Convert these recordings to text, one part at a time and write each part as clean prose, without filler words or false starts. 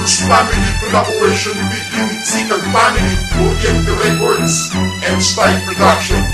Dangerous family, collaboration between Sikag family, Oriente Records, and Style Production.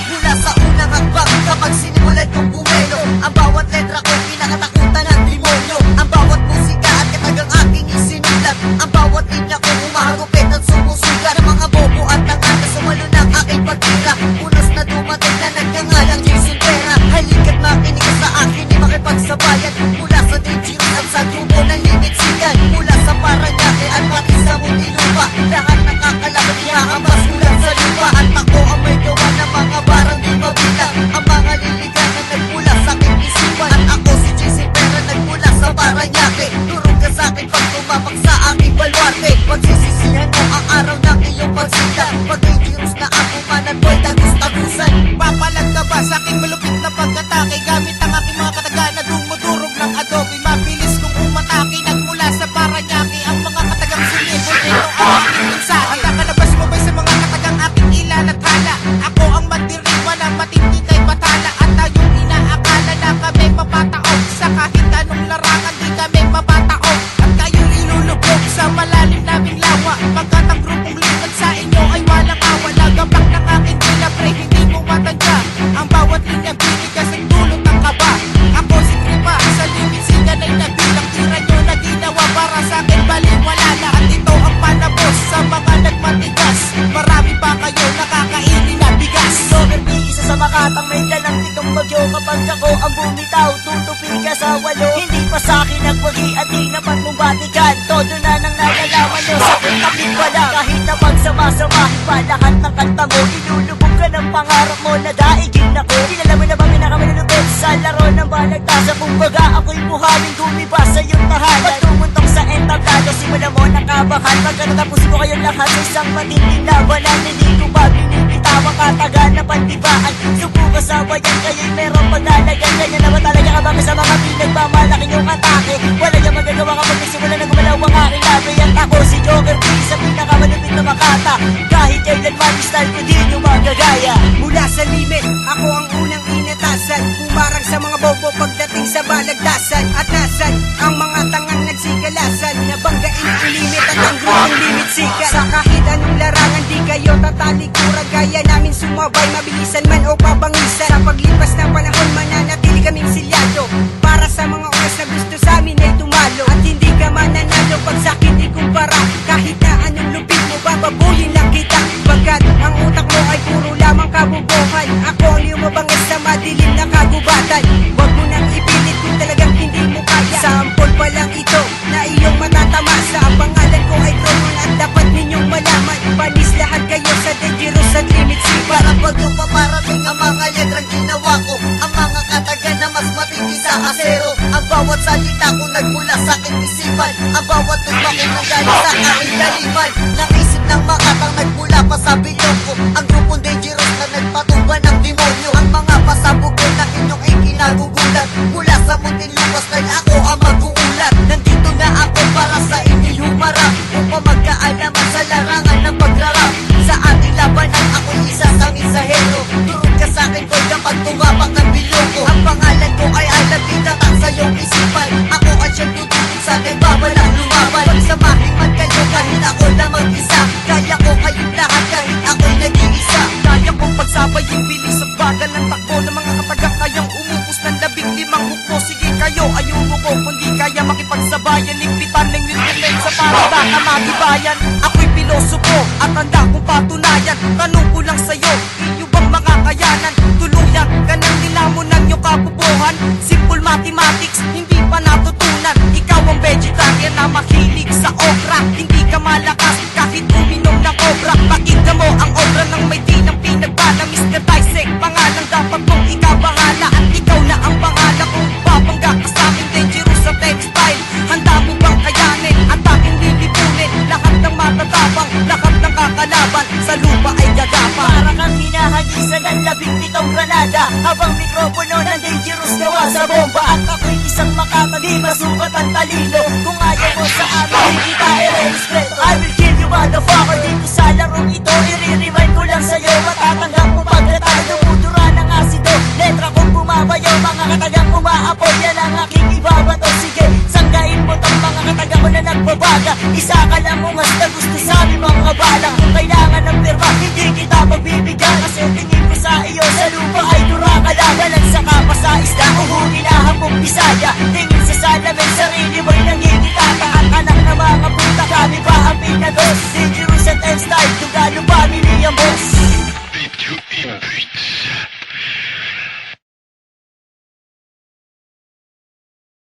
Mula sa unang hakbang, kapag sinimulan kong bumelo, ang bawat letra ko pinakatakutan ng demonyo. Ang bawat musika at katagang aking isinulat, ang bawat linya ko umahagupit at sumusugat. Ng mga bobo at nangana sumalo ng aking pagtira, unos na dumating na nagngangalang Jason Pera. Halika't makinig ka sa akin, di makipagsabayan. Mula sa Dangerous at sa grupo ng limit sigan, mula sa Paranaque at pati sa Muntinlupa, lahat nakakalaban ihahambas ulan sa lupa. At ako ang may gawa ng mga barang di mabilang, ang mga liligan na nagmula sa aking isipan. At ako si Jason Pera nagmula sa Paranaque, turong ka sa akin pag tumapak sa aking baluarte. Pagsisisihan mo ang araw ng iyong pagsita, pag Dangerous na ako man at boy tagus-tagusan. Papalag ka ba sa aking malupit na pagkatake? Gamit ang aking mga kataga na dumudurog ng adobe. Mabilis kong umatake, nagmula sa Paranaque ang mga katagang sumibol. Ito ang aking mensahe. Handa ka na ba sumabay sa mga katagang aking ilan at hala? Ako ang mandiriwa na matindi kay batala, at tayong inaakala na kami mapataog. Sa kahit anong larangan di kami mapataog, at kayo'y ilulubog sa malalim naming lawa. Pagkat ang grupong lipat sa inyo ay walang awa. Nagapak ng aking dila, pre, hindi mo matanda. Ang bawat linya binigas ang dulot ng kaba. Ako si Kripa, sa limit sigan ay nabilang. Tira nyo na ginawa para sa akin, baliwala na. At ito ang panabos sa mga nagmatigas. Marami pa kayo nakakainin na bigas. Joker B, isa sa makatang may dalang tikang bagyo. Kapag ako ang bumitaw, tutupi ka sa walo. Hindi pa sa akin nagwagi at di naman mong batikan. Todo na nang nalalaman nyo sa kapit pa lang. Kahit na pagsama-samahin pa lahat ng kanta mo, ilulubog ka ng pangarap mo na daigin ako. Kilala mo na ba pinakamalulupit sa laro ng balagtasa? Kumbaga ako'y buhangin gumiba sa iyong tahanan. Pag tumuntok sa entablado, simula mo nakabahan. Pagka natapos ko kayong lahat sa isang matinding labanan, hindi ko pa binibitawang katagal na pandibaan. Subo ka sa bayan, kayo'y merong paglalagan. Ganyan na ba talaga ka ba sa mga pinagmamalaking yung atake? Wala yung magagawa kapag nagsimula na gumalaw ang aking labi. At ako si Joker B, sa pinakamalupit na makata. Kahit kailanman style ko di nyo magagaya. Mula sa limit, ako ang unang inatasan. Pumarang sa mga bobo pagdating sa balagtasan. At nasan ang mga tangang nagsigalasan, nabanggain ang limit at ang grupong limit sikat. Sa kahit anong larangan di kayo tatalikuran, kaya namin sumabay mabilisan man o pabangisan. Sa paglipas ng panahon mananatili kaming silyado, para sa mga oras na gusto sa amin ay tumalo. At hindi ka mananalo pag sa'kin ikumpara. Kahit na anong lupit mo, bababuyin lang kita. Pagkat ang utak mo ay puro lamang kabubuhan. Ako ang lumabangis sa madilim na kagubatan. Huwag mo nang ipilit kung talagang hindi mo kaya. Sample pa lang ito na iyong matatamasa. Ang pangalan ko ay Common at dapat ninyong malaman. Panis lahat kayo sa Dangerous at Limit C. Para pag yung paparating ang mga letrang ginawa ko, ang mga katagan na mas matindi sa asero. Ang bawat salita ko nagmula sa aking isipan, ang bawat tugma ko nanggaling sa aking daliman. Naisip ng makatang nagmula pa sa bilog ko, ang grupong Dangerous na nagpatumba ng demonyo. Ang mga pasabog ko na inyong ay kinagugulat, mula sa Muntinlupa dahil ako ang mag-uulat. Nandito na ako para sa inyo humarap, upang magkaalaman sa larangan ng pagrarap. Sa ating labanan ako'y isa sa mensahero, turun ka sa akin boy kapag tumapak ng bilog ko. Ang pangalan ko ay alam itatak sa iyong isipan, ako ang siyang tutulong sa akin babalang lumaban. Pagsamahin man kayo kahit ako na mag-isa, kaya ko kayong lahat kahit ako'y nag-iisa. Kaya kong pagsabay yung bilis at bagal ng takbo ng mga katagang kayang umupos ng 15 hukbo. Sige kayo, ayuno ko kundi kaya makipagsabayan. Ligpitan ng nilipid sa para baka magibayan. Ako'y pilosopo at handa kong patunayan. Tanong ko lang sa'yo, iyo bang makakayanan? Tuluyan ka ng nilamunan yung kabubuhan. Simple mathematics, hindi pa natutunan. Ikaw ang vegetarian na mahilig sa okra. Hindi ka malakas kahit uminom ng obra. Pakita mo ang obra ng may tinang pinagbala. Mr. Dissect, pangalang dapat mong ikabahala. At ikaw na ang pangalan kung babangga ka sa aking Dangerous sa textile. Handa mo bang kayanin at aking lilipunin? Lahat ng matatabang, lahat ng kakalaban sa lupa ay gagapa. Para kang hinahagisan ng 17 granada, habang mikropono ng Dangerous gawa sa bomba. At ako'y isang makatang di masukat ang talino. Kung ayaw mo sa amin, hindi tayo respeto. I will kill you motherfucker. Dito sa larong ito, i-rewind ko lang sa'yo. Matatanggap mo pag na tayo dumudura ng asido. Letra kong bumabayo, mga katagang umaapoy. Yan ang aking ibabato. Sige, sanggain mo tong mga kaya. Tingin sa salamin, sarili mo'y nangyayari.